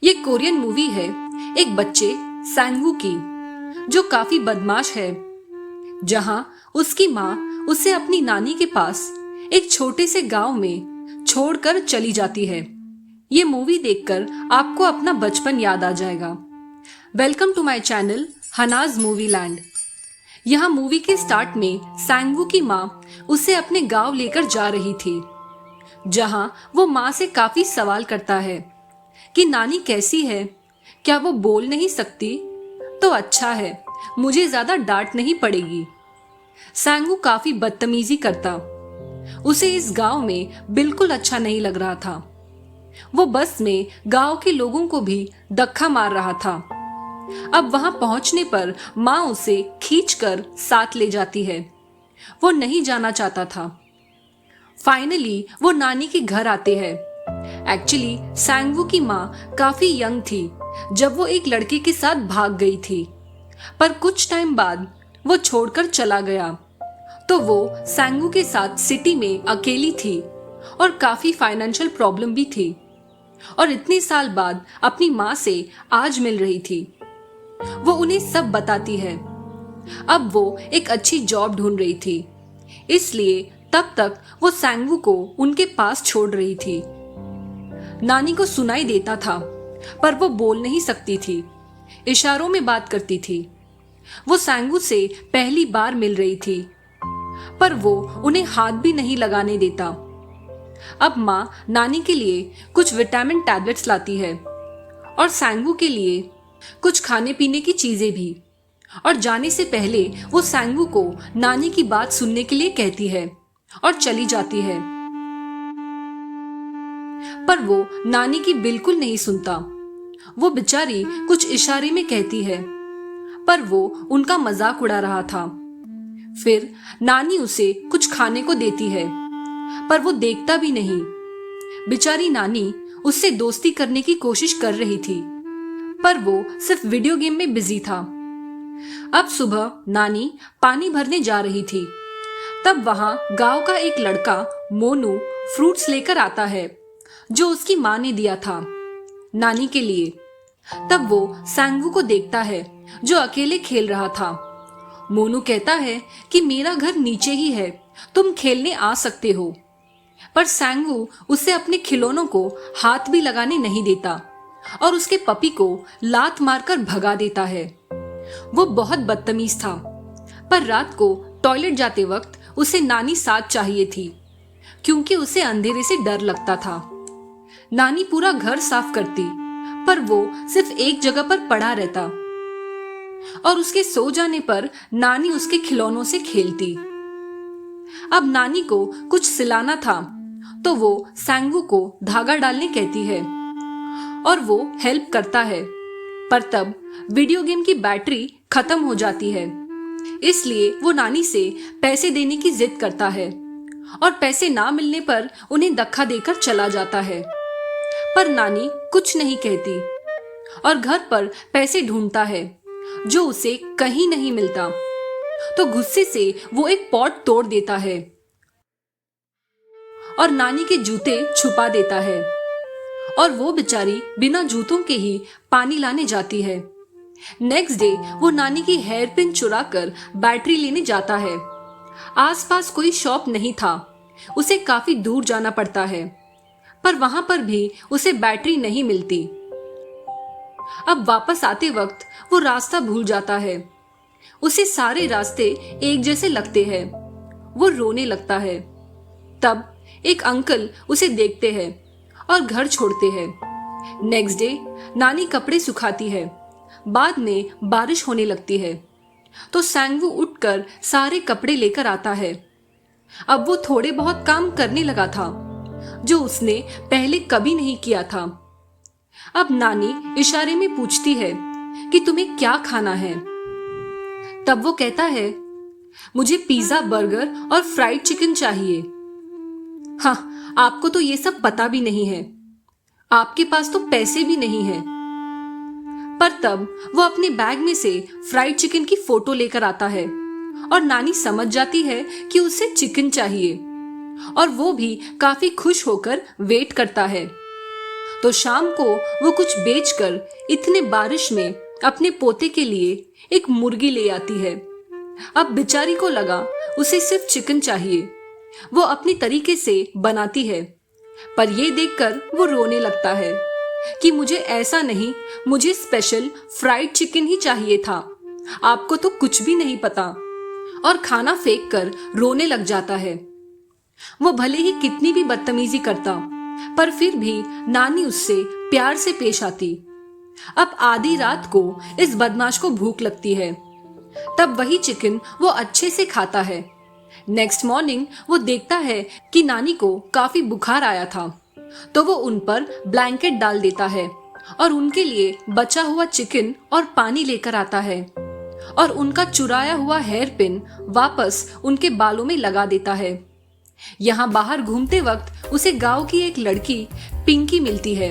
ये Korean movie है एक बच्चे सैंगवू की, जो काफी बदमाश है। जहां उसकी माँ उसे अपनी नानी के पास एक छोटे से गांव में छोड़कर चली जाती है। ये मूवी देखकर आपको अपना बचपन याद आ जाएगा। Welcome to my channel Hanaz movie land. यहाँ मूवी के स्टार्ट में सैंगवू की माँ उसे अपने गांव लेकर जा रही थी, जहां वो माँ से काफी सवाल करता है कि नानी कैसी है, क्या वो बोल नहीं सकती? तो अच्छा है, मुझे ज्यादा डांट नहीं पड़ेगी। सैंगवू काफी बदतमीजी करता। उसे इस गांव में बिल्कुल अच्छा नहीं लग रहा था। वो बस में गांव के लोगों को भी धक्का मार रहा था। अब वहां पहुंचने पर माँ उसे खींचकर साथ ले जाती है। वो नहीं जाना चाहता था। फाइनली वो नानी के घर आते हैं। एक्चुअली सैंगवू की माँ काफी यंग थी जब वो एक लड़के के साथ भाग गई थी, पर कुछ टाइम बाद वो छोड़कर चला गया। तो वो सैंगवू के साथ सिटी में अकेली थी और काफी फाइनेंशियल प्रॉब्लम भी थी, और इतने साल बाद अपनी माँ से आज मिल रही थी। वो उन्हें सब बताती है। अब वो एक अच्छी जॉब ढूंढ रही थी, इसलिए तब तक वो सैंगवू को उनके पास छोड़ रही थी। नानी को सुनाई देता था, पर वो बोल नहीं सकती थी, इशारों में बात करती थी। वो सैंगवू से पहली बार मिल रही थी, पर वो उन्हें हाथ भी नहीं लगाने देता। अब माँ नानी के लिए कुछ विटामिन टैबलेट्स लाती है और सैंगवू के लिए कुछ खाने पीने की चीजें भी। और जाने से पहले वो सैंगवू को नानी की बात सुनने के लिए कहती है और चली जाती है। पर वो नानी की बिल्कुल नहीं सुनता। वो बेचारी कुछ इशारे में कहती है, पर वो उनका मजाक उड़ा रहा था। फिर नानी उसे कुछ खाने को देती है, पर वो देखता भी नहीं। बेचारी नानी उससे दोस्ती करने की कोशिश कर रही थी, पर वो सिर्फ वीडियो गेम में बिजी था। अब सुबह नानी पानी भरने जा रही थी। तब वहां गांव का एक लड़का मोनू फ्रूट्स लेकर आता है, जो उसकी माँ ने दिया था नानी के लिए। तब वो सैंगवू को देखता है, जो अकेले खेल रहा था। मोनू कहता है कि मेरा घर नीचे ही है, तुम खेलने आ सकते हो। पर सैंगवू उसे अपने खिलौनों को हाथ भी लगाने नहीं देता और उसके पपी को लात मारकर भगा देता है। वो बहुत बदतमीज था, पर रात को टॉयलेट जाते वक्त उसे नानी साथ चाहिए थी, क्योंकि उसे अंधेरे से डर लगता था। नानी पूरा घर साफ करती, पर वो सिर्फ एक जगह पर पड़ा रहता, और उसके सो जाने पर नानी उसके खिलौनों से खेलती। अब नानी को कुछ सिलाना था, तो वो सैंगवू को धागा डालने कहती है और वो हेल्प करता है। पर तब वीडियो गेम की बैटरी खत्म हो जाती है, इसलिए वो नानी से पैसे देने की जिद करता है, और पैसे ना मिलने पर उन्हें धक्का देकर चला जाता है। पर नानी कुछ नहीं कहती और घर पर पैसे ढूंढता है, जो उसे कहीं नहीं मिलता। तो गुस्से से वो एक पॉट तोड़ देता है और नानी के जूते छुपा देता है, और वो बेचारी बिना जूतों के ही पानी लाने जाती है। नेक्स्ट डे वो नानी की हेयर पिन चुरा कर बैटरी लेने जाता है। आसपास कोई शॉप नहीं था, उसे काफी दूर जाना पड़ता है, पर वहां पर भी उसे बैटरी नहीं मिलती। अब वापस आते वक्त वो रास्ता भूल जाता है। उसे सारे रास्ते एक जैसे लगते हैं। वो रोने लगता है। तब एक अंकल उसे देखते हैं और घर छोड़ते हैं। नेक्स्ट डे नानी कपड़े सुखाती है। बाद में बारिश होने लगती है, तो सैंगवू उठकर सारे कपड़े लेकर आता है। अब वो थोड़े बहुत काम करने लगा था, जो उसने पहले कभी नहीं किया था। अब नानी इशारे में पूछती है कि तुम्हें क्या खाना है। तब वो कहता है, मुझे पिज्जा, बर्गर और फ्राइड चिकन चाहिए। हाँ, आपको तो ये सब पता भी नहीं है, आपके पास तो पैसे भी नहीं है। पर तब वो अपने बैग में से फ्राइड चिकन की फोटो लेकर आता है, और नानी समझ जाती है कि उसे चिकन चाहिए, और वो भी काफी खुश होकर वेट करता है। तो शाम को वो कुछ बेचकर इतने बारिश में अपने पोते के लिए एक मुर्गी ले आती है। अब बेचारी को लगा उसे सिर्फ चिकन चाहिए। वो अपनी तरीके से बनाती है, पर ये देखकर वो रोने लगता है कि मुझे ऐसा नहीं, मुझे स्पेशल फ्राइड चिकन ही चाहिए था। आपको तो कुछ भी नहीं पता। और खाना फेंक कर रोने लग जाता है। वो भले ही कितनी भी बदतमीजी करता, पर फिर भी नानी उससे प्यार से पेश आती। अब आधी रात को इस बदमाश को भूख लगती है। तब वही चिकन वो अच्छे से खाता है। नेक्स्ट मॉर्निंग वो देखता है कि नानी को काफी बुखार आया था, तो वो उन पर ब्लैंकेट डाल देता है और उनके लिए बचा हुआ चिकन और पानी लेकर आता है और उनका चुराया हुआ हेयर पिन वापस उनके बालों में लगा देता है। यहाँ बाहर घूमते वक्त उसे गांव की एक लड़की पिंकी मिलती है,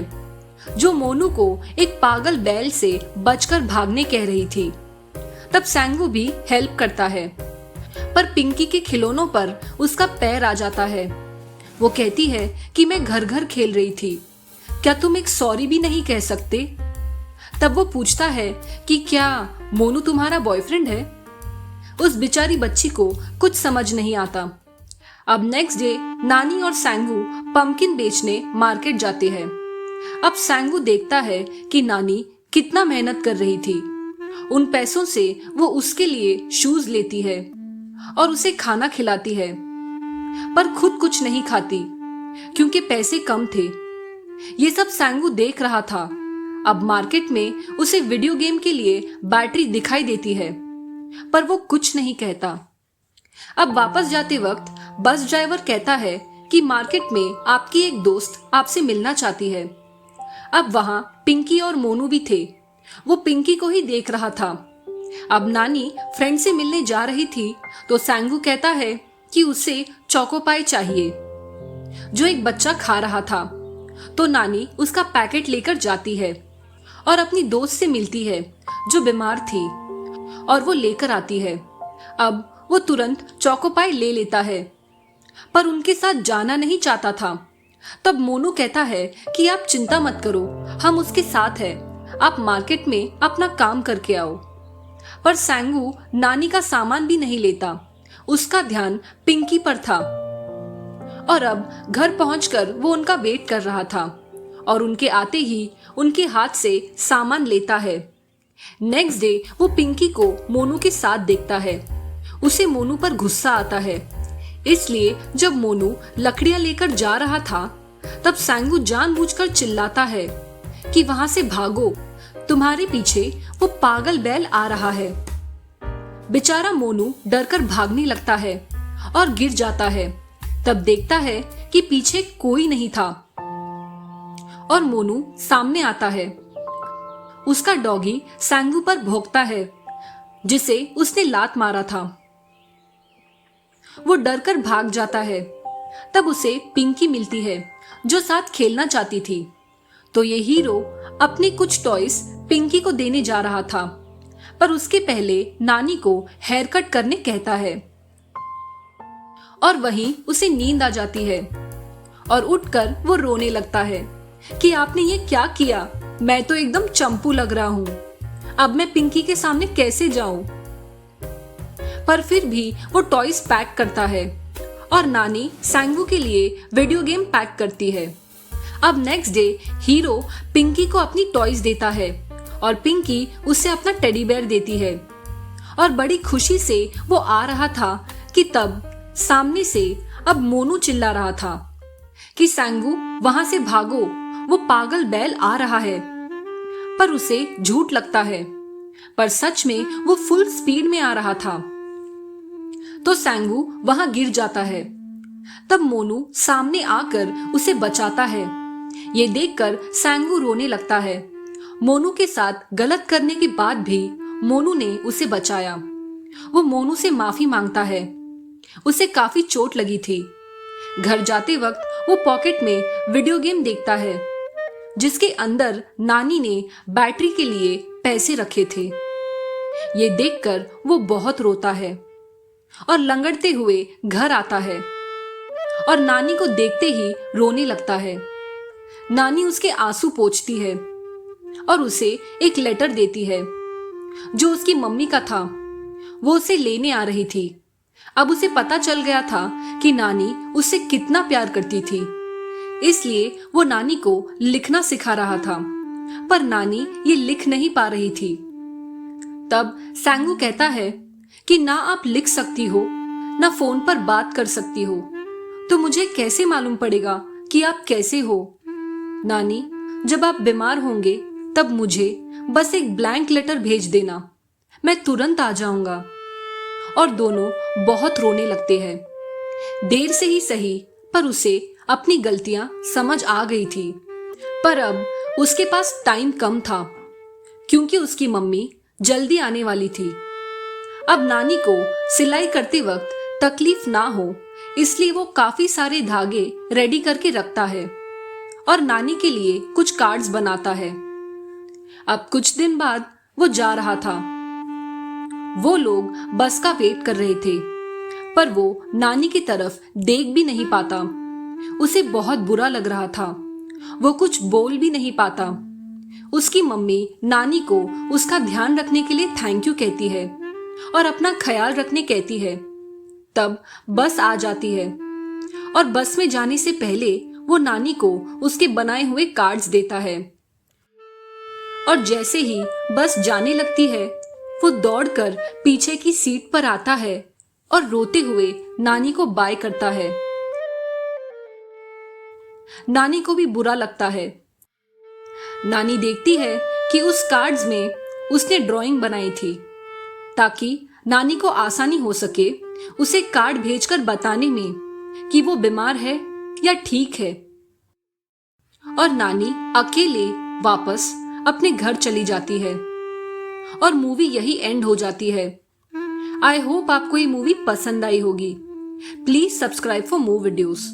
जो मोनू को एक पागल बैल से बचकर भागने कह रही थी। तब सैंगू भी हेल्प करता है, पर पिंकी के खिलौनों पर उसका पैर आ जाता है। वो कहती है कि मैं घर घर खेल रही थी, क्या तुम एक सॉरी भी नहीं कह सकते? तब वो पूछता है कि क्या मोनू तुम्हारा बॉयफ्रेंड है? उस बेचारी बच्ची को कुछ समझ नहीं आता। अब नेक्स्ट डे नानी और सैंगू पंपकिन बेचने मार्केट जाते हैं। अब सैंगू देखता है कि नानी कितना मेहनत कर रही थी। उन पैसों से वो उसके लिए शूज लेती है और उसे खाना खिलाती है, पर खुद कुछ नहीं खाती क्योंकि पैसे कम थे। ये सब सैंगू देख रहा था। अब मार्केट में उसे वीडियो गेम के लिए बैटरी दिखाई देती है, पर वो कुछ नहीं कहता। अब वापस जाते वक्त बस ड्राइवर कहता है कि मार्केट में आपकी एक दोस्त आपसे मिलना चाहती है। अब वहां पिंकी और मोनू भी थे। वो पिंकी को ही देख रहा था। अब नानी फ्रेंड से मिलने जा रही थी, तो सैंगू कहता है कि उसे चोकोपाई चाहिए, जो एक बच्चा खा रहा था। तो नानी उसका पैकेट लेकर जाती है और अपनी दोस्त से मिलती है जो बीमार थी, और वो लेकर आती है। अब वो तुरंत चोकोपाई ले लेता है, पर उनके साथ जाना नहीं चाहता था। तब मोनू कहता है कि आप चिंता मत करो, हम उसके साथ हैं, आप मार्केट में अपना काम करके आओ। पर सैंगू नानी का सामान भी नहीं लेता, उसका ध्यान पिंकी पर था। और अब घर पहुंचकर वो उनका वेट कर रहा था और उनके आते ही उनके हाथ से सामान लेता है। नेक्स्ट डे वो पिंकी को मोनू के साथ देखता है। उसे मोनू पर गुस्सा आता है, इसलिए जब मोनू लकड़ियां लेकर जा रहा था, तब सैंगू जानबूझकर चिल्लाता है कि वहां से भागो, तुम्हारे पीछे वो पागल बैल आ रहा है। बेचारा मोनू डरकर भागने लगता है और गिर जाता है। तब देखता है कि पीछे कोई नहीं था और मोनू सामने आता है। उसका डॉगी सैंगू पर भौंकता है, जिसे उसने लात मारा था। वो डरकर भाग जाता है। तब उसे पिंकी मिलती है, जो साथ खेलना चाहती थी। तो ये हीरो अपने कुछ टॉयज पिंकी को देने जा रहा था, पर उसके पहले नानी को हेयर कट करने कहता है। और वहीं उसे नींद आ जाती है और उठकर वो रोने लगता है कि आपने ये क्या किया, मैं तो एकदम चंपू लग रहा हूं, अब मैं पिंकी के सामने कैसे जाऊं? पर फिर भी वो टॉयज पैक करता है और नानी सैंगू के लिए वीडियो गेम पैक करती है। अब नेक्स्ट डे हीरो पिंकी को अपनी टॉयज देता है और पिंकी उसे अपना टेडी बेयर देती है। और बड़ी खुशी से वो आ रहा था कि तब सामने से अब मोनू चिल्ला रहा था कि सैंगू वहां से भागो, वो पागल बैल आ रहा है। पर उसे झूठ लगता है, पर सच में वो फुल स्पीड में आ रहा था। तो सैंगू वहां गिर जाता है। तब मोनू सामने आकर उसे बचाता है। ये देखकर सैंगू रोने लगता है। मोनू के साथ गलत करने के बाद भी मोनू ने उसे बचाया। वो मोनू से माफी मांगता है, उसे काफी चोट लगी थी। घर जाते वक्त वो पॉकेट में वीडियो गेम देखता है, जिसके अंदर नानी ने बैटरी के लिए पैसे रखे थे। ये देखकर वो बहुत रोता है और लंगड़ते हुए घर आता है और नानी को देखते ही रोने लगता है। नानी उसके आंसू पोंछती है और उसे एक लेटर देती है जो उसकी मम्मी का था। वो उसे लेने आ रही थी। अब उसे पता चल गया था कि नानी उससे कितना प्यार करती थी, इसलिए वो नानी को लिखना सिखा रहा था, पर नानी ये लिख नहीं पा रही थी। तब सैंगू कहता है कि ना आप लिख सकती हो ना फोन पर बात कर सकती हो, तो मुझे कैसे मालूम पड़ेगा कि आप कैसे हो। नानी, जब आप बीमार होंगे तब मुझे बस एक ब्लैंक लेटर भेज देना, मैं तुरंत आ जाऊंगा। और दोनों बहुत रोने लगते हैं। देर से ही सही, पर उसे अपनी गलतियां समझ आ गई थी। पर अब उसके पास टाइम कम था क्योंकि उसकी मम्मी जल्दी आने वाली थी। अब नानी को सिलाई करते वक्त तकलीफ ना हो, इसलिए वो काफी सारे धागे रेडी करके रखता है और नानी के लिए कुछ कार्ड्स बनाता है। अब कुछ दिन बाद वो जा रहा था। वो लोग बस का वेट कर रहे थे, पर वो नानी की तरफ देख भी नहीं पाता। उसे बहुत बुरा लग रहा था। वो कुछ बोल भी नहीं पाता। उसकी मम्मी नानी को उसका ध्यान रखने के लिए थैंक यू कहती है और अपना ख्याल रखने कहती है। तब बस आ जाती है और बस में जाने से पहले वो नानी को उसके बनाए हुए कार्ड्स देता है। और जैसे ही बस जाने लगती है, वो दौड़कर पीछे की सीट पर आता है और रोते हुए नानी को बाय करता है। नानी को भी बुरा लगता है। नानी देखती है कि उस कार्ड्स में उसने ड्राइंग बनाई थी ताकि नानी को आसानी हो सके उसे कार्ड भेजकर बताने में कि वो बीमार है या ठीक है। और नानी अकेले वापस अपने घर चली जाती है और मूवी यही एंड हो जाती है। आई होप आपको ये मूवी पसंद आई होगी। Please subscribe for more videos.